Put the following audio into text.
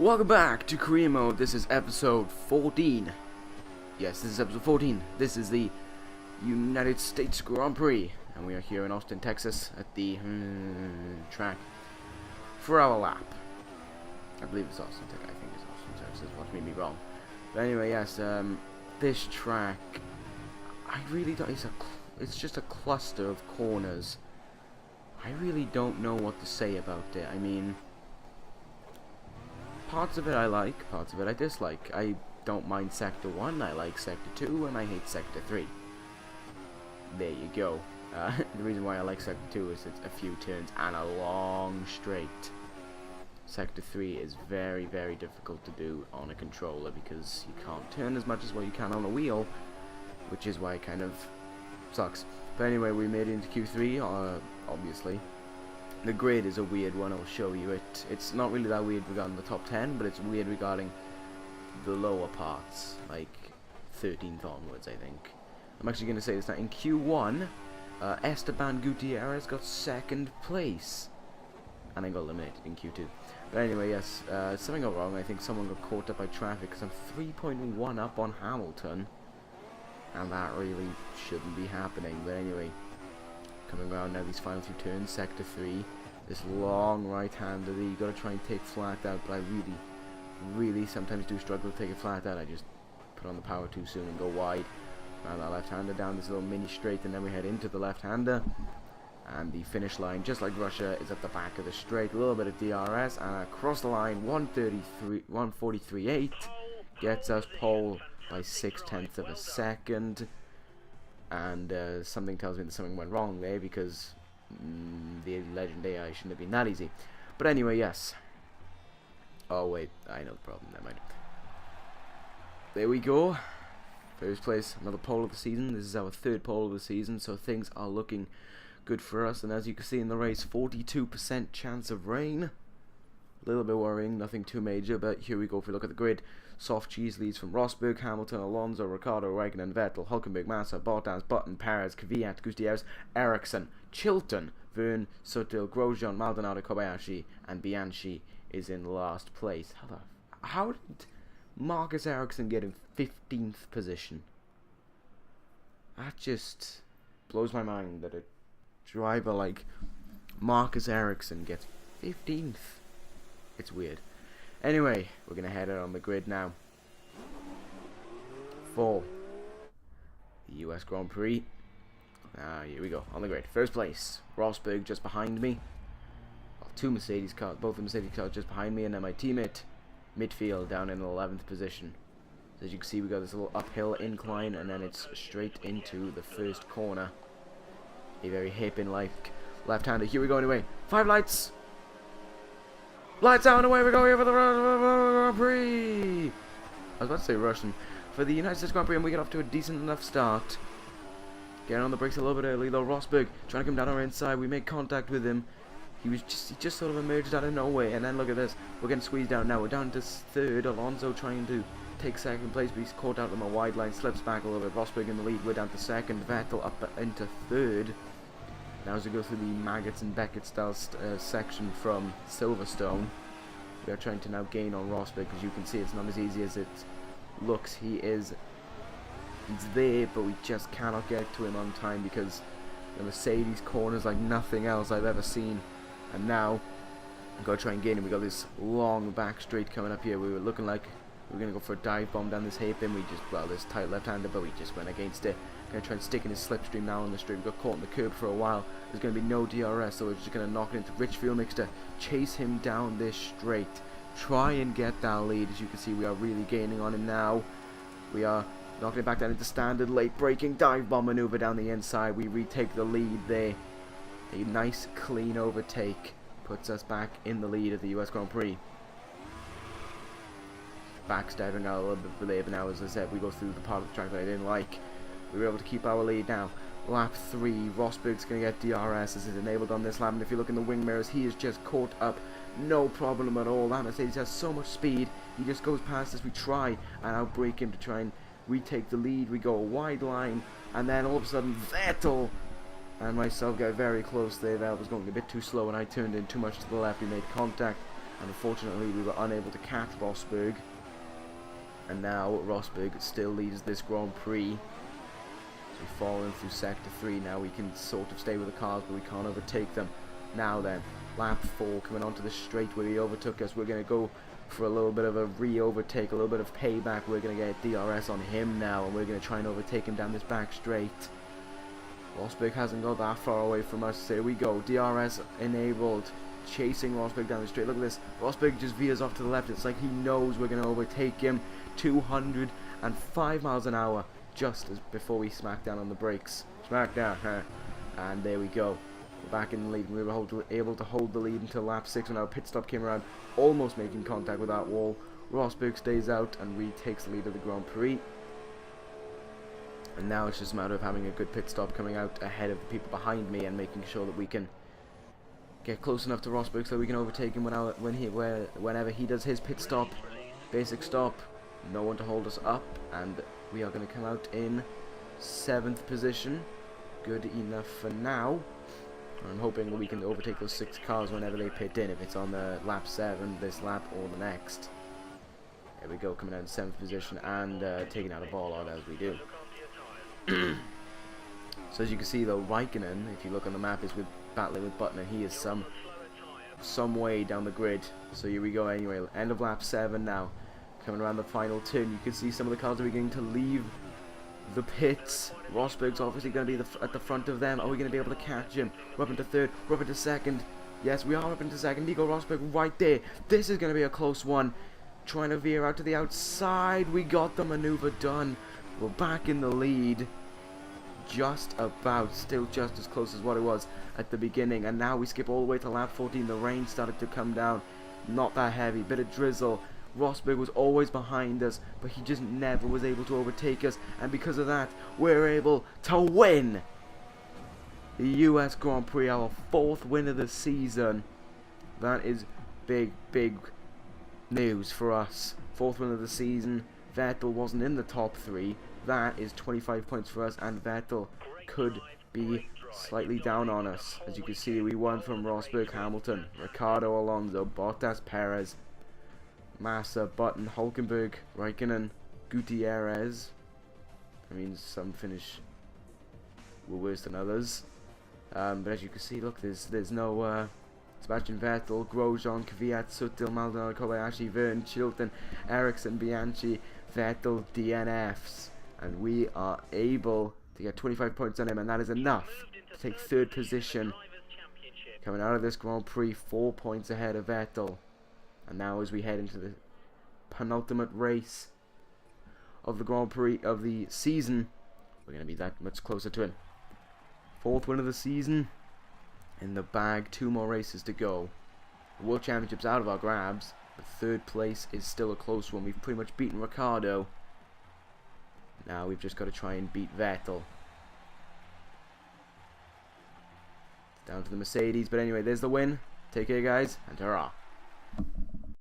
Welcome back to Career Mode. This is episode 14. Yes, this is episode 14. This is the United States Grand Prix. And we are here in Austin, Texas at the track for our lap. I believe it's Austin, Texas. I think it's Austin, Texas. Watch me be wrong. But anyway, yes, this track, I really don't, it's just a cluster of corners. I really don't know what to say about it. I mean, parts of it I like, parts of it I dislike. I don't mind Sector 1, I like Sector 2, and I hate Sector 3. There you go. The reason why I like Sector 2 is it's a few turns and a long straight. Sector 3 is very, very difficult to do on a controller because you can't turn as much as what you can on a wheel, which is why it kind of sucks. But anyway, we made it into Q3, obviously. The grid is a weird one, I'll show you it. It's not really that weird regarding the top 10, but it's weird regarding the lower parts, like 13th onwards, I think. I'm actually going to say this now. In Q1, Esteban Gutierrez got second place, and then got eliminated in Q2. But anyway, yes, something got wrong. I think someone got caught up by traffic, because I'm 3.1 up on Hamilton, and that really shouldn't be happening. But anyway, coming around now, these final few turns, Sector 3, this long right-hander that you got to try and take flat out, but I really sometimes do struggle to take it flat out. I just put on the power too soon and go wide. Around that left-hander, down this little mini straight, and then we head into the left-hander, and the finish line, just like Russia, is at the back of the straight. A little bit of DRS, and across the line, 143.8 gets us pole by 0.6 of a second. And something tells me that something went wrong there, because the legend AI shouldn't have been that easy. But anyway, yes. Oh wait, I know the problem, never mind. There we go. First place, another pole of the season. This is our third pole of the season, so things are looking good for us. And as you can see in the race, 42% chance of rain. A little bit worrying, nothing too major, but here we go. If we look at the grid, Soft Cheese leads from Rosberg, Hamilton, Alonso, Ricciardo, Raikkonen, Vettel, Hulkenberg, Massa, Bottas, Button, Perez, Kvyat, Gutierrez, Ericsson, Chilton, Verne, Sutil, Grosjean, Maldonado, Kobayashi, and Bianchi is in last place. How did Marcus Ericsson get in 15th position? That just blows my mind that a driver like Marcus Ericsson gets 15th. It's weird. Anyway, we're going to head out on the grid now for the US Grand Prix. Here we go, on the grid. First place, Rosberg just behind me. Well, both the Mercedes cars just behind me, and then my teammate, midfield, down in the 11th position. So as you can see, we got this little uphill incline, and then it's straight into the first corner. A very hip-in-like left-hander. Here we go anyway. 5 lights! Lights out and away we go here for the Grand Prix! I was about to say Russian. For the United States Grand Prix, and we get off to a decent enough start. Getting on the brakes a little bit early though. Rosberg trying to come down our inside. We made contact with him. He just sort of emerged out of nowhere. And then look at this. We're getting squeezed out now. We're down to third. Alonso trying to take second place, but he's caught out on a wide line. Slips back a little bit. Rosberg in the lead. We're down to second. Vettel up into third. Now as we go through the Maggots and Beckett style section from Silverstone, we are trying to now gain on Rosberg, because you can see it's not as easy as it looks. He's there, but we just cannot get to him on time because the Mercedes corners like nothing else I've ever seen. And now we've got to try and gain him. We got this long back straight coming up here. We were looking like we were going to go for a dive bomb down this hairpin. This tight left-hander, but we just went against it. Going to try and stick in his slipstream now on the straight. We got caught in the curb for a while. There's going to be no DRS, so we're just going to knock it into Rich Fuel Mixer, chase him down this straight, try and get that lead. As you can see, we are really gaining on him now. We are knocking it back down into standard late braking dive bomb maneuver down the inside. We retake the lead there. A nice clean overtake puts us back in the lead of the US Grand Prix. Backstabbing out a little bit there, but now as I said, we go through the part of the track that I didn't like. We were able to keep our lead now. Lap 3, Rosberg's going to get DRS as it's enabled on this lap, and if you look in the wing mirrors, he is just caught up. No problem at all. That Mercedes has so much speed. He just goes past us. We try and outbrake him to try and retake the lead. We go a wide line, and then all of a sudden Vettel and myself got very close there. That was going a bit too slow, and I turned in too much to the left. We made contact And unfortunately, we were unable to catch Rosberg. And now Rosberg still leads this Grand Prix. So we've fallen through Sector 3. Now we can sort of stay with the cars, but we can't overtake them. Now then, lap 4 coming onto the straight where he overtook us. We're going to go for a little bit of a re-overtake, a little bit of payback. We're going to get DRS on him now, and we're going to try and overtake him down this back straight. Rosberg hasn't got that far away from us. Here we go, DRS enabled, chasing Rosberg down the straight. Look at this, Rosberg just veers off to the left. It's like he knows we're going to overtake him. 205 miles an hour just as before we smack down on the brakes. Smack down, huh? And there we go. We're back in the lead. We were able to hold the lead until lap 6 when our pit stop came around, almost making contact with that wall. Rosberg stays out and retakes the lead of the Grand Prix. And now it's just a matter of having a good pit stop coming out ahead of the people behind me and making sure that we can get close enough to Rosberg so we can overtake him whenever he does his pit stop. Basic stop, no one to hold us up, and we are going to come out in 7th position. Good enough for now. I'm hoping that we can overtake those 6 cars whenever they pit in, if it's on the lap 7, this lap, or the next. There we go, coming out in 7th position and taking out a ball out as we do. So as you can see though, Raikkonen, if you look on the map, is battling with Button, and he is some way down the grid. So here we go anyway, end of lap 7 now. Coming around the final turn, you can see some of the cars are beginning to leave the pits. Rosberg's obviously going to be at the front of them. Are we going to be able to catch him? We're up into 3rd, we're up into 2nd. Yes, we are up into 2nd. Nico Rosberg right there. This is going to be a close one. Trying to veer out to the outside. We got the maneuver done. We're back in the lead. Just about. Still just as close as what it was at the beginning. And now we skip all the way to lap 14. The rain started to come down. Not that heavy. Bit of drizzle. Rosberg was always behind us, but he just never was able to overtake us, and because of that, we're able to win the US Grand Prix, our 4th win of the season. That is big, big news for us. 4th win of the season. Vettel wasn't in the top 3. That is 25 points for us, and Vettel could be slightly down on us. As you can see, we won from Rosberg, Hamilton, Ricciardo, Alonso, Bottas, Perez, Massa, Button, Hulkenberg, Raikkonen, Gutierrez. I mean, some finish were worse than others. But as you can see, look, there's no Sebastian Vettel, Grosjean, Kvyat, Sutil, Maldonado, Kobayashi, Verne, Chilton, Ericsson, Bianchi, Vettel, DNFs. And we are able to get 25 points on him, and that is enough to take 3rd position. Coming out of this Grand Prix, 4 points ahead of Vettel. And now as we head into the penultimate race of the Grand Prix of the season, we're going to be that much closer to it. 4th win of the season in the bag, 2 more races to go. The World Championship's out of our grabs, but 3rd place is still a close one. We've pretty much beaten Ricciardo. Now we've just got to try and beat Vettel. Down to the Mercedes, but anyway, there's the win. Take care guys, and hurrah.